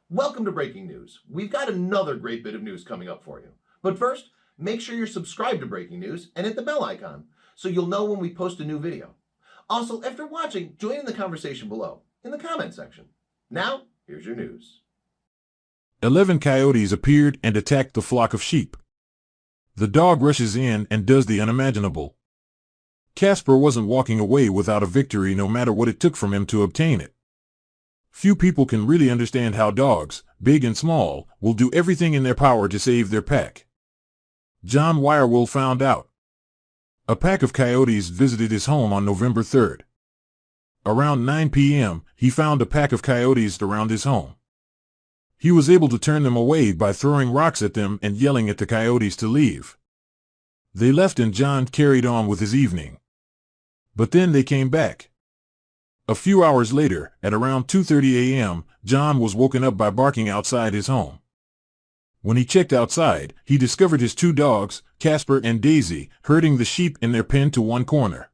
Welcome to Breaking News. We've got another great bit of news coming up for you. But first, make sure you're subscribed to Breaking News and hit the bell icon so you'll know when we post a new video. Also, after watching, join in the conversation below in the comment section. Now, here's your news. 11 coyotes appeared and attacked the flock of sheep. The dog rushes in and does the unimaginable. Casper wasn't walking away without a victory no matter what it took from him to obtain it. Few people can really understand how dogs, big and small, will do everything in their power to save their pack. John Wierwille found out. A pack of coyotes visited his home on November 3rd. Around 9 p.m., he found a pack of coyotes around his home. He was able to turn them away by throwing rocks at them and yelling at the coyotes to leave. They left and John carried on with his evening. But then they came back. A few hours later, at around 2:30 a.m., John was woken up by barking outside his home. When he checked outside, he discovered his two dogs, Casper and Daisy, herding the sheep in their pen to one corner.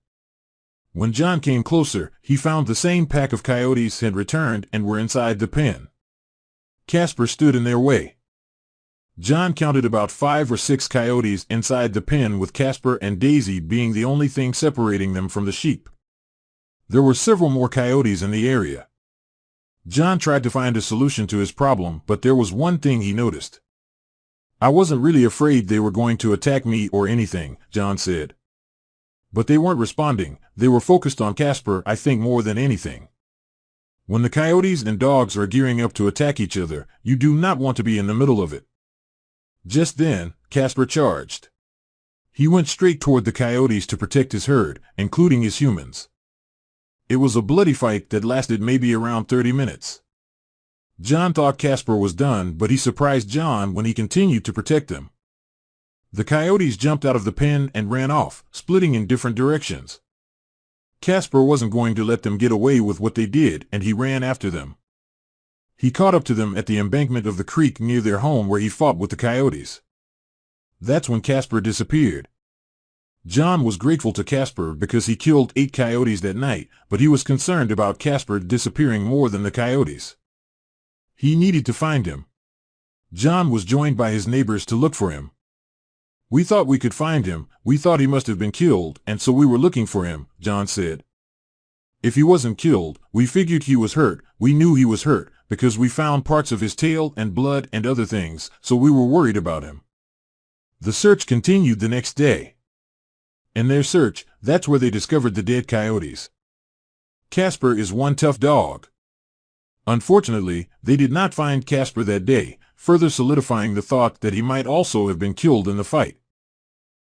When John came closer, he found the same pack of coyotes had returned and were inside the pen. Casper stood in their way. John counted about 5 or 6 coyotes inside the pen, with Casper and Daisy being the only thing separating them from the sheep. There were several more coyotes in the area. John tried to find a solution to his problem, but there was one thing he noticed. "I wasn't really afraid they were going to attack me or anything," John said. "But they weren't responding. They were focused on Casper, I think, more than anything. When the coyotes and dogs are gearing up to attack each other, you do not want to be in the middle of it." Just then, Casper charged. He went straight toward the coyotes to protect his herd, including his humans. It was a bloody fight that lasted maybe around 30 minutes. John thought Casper was done, but he surprised John when he continued to protect them. The coyotes jumped out of the pen and ran off, splitting in different directions. Casper wasn't going to let them get away with what they did, and he ran after them. He caught up to them at the embankment of the creek near their home, where he fought with the coyotes. That's when Casper disappeared. John was grateful to Casper because he killed 8 coyotes that night, but he was concerned about Casper disappearing more than the coyotes. He needed to find him. John was joined by his neighbors to look for him. "We thought we could find him. We thought he must have been killed, and so we were looking for him," John said. "If he wasn't killed, we figured he was hurt. We knew he was hurt because we found parts of his tail and blood and other things, so we were worried about him." The search continued the next day. In their search, that's where they discovered the dead coyotes. Casper is one tough dog. Unfortunately, they did not find Casper that day, further solidifying the thought that he might also have been killed in the fight.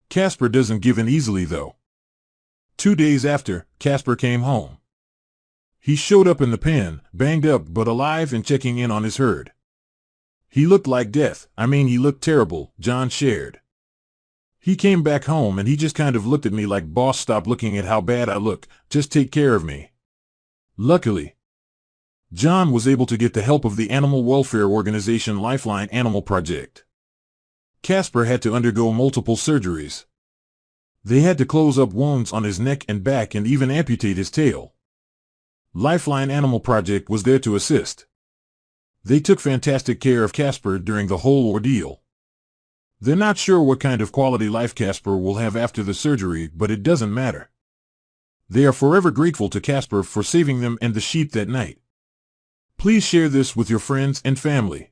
Casper doesn't give in easily, though. 2 days after, Casper came home. He showed up in the pen, banged up but alive and checking in on his herd. "He looked like death. He looked terrible," John shared. "He came back home and he just kind of looked at me like, 'Boss, stop looking at how bad I look. Just take care of me.'" Luckily, John was able to get the help of the animal welfare organization Lifeline Animal Project. Casper had to undergo multiple surgeries. They had to close up wounds on his neck and back and even amputate his tail. Lifeline Animal Project was there to assist. They took fantastic care of Casper during the whole ordeal. They're not sure what kind of quality life Casper will have after the surgery, but it doesn't matter. They are forever grateful to Casper for saving them and the sheep that night. Please share this with your friends and family.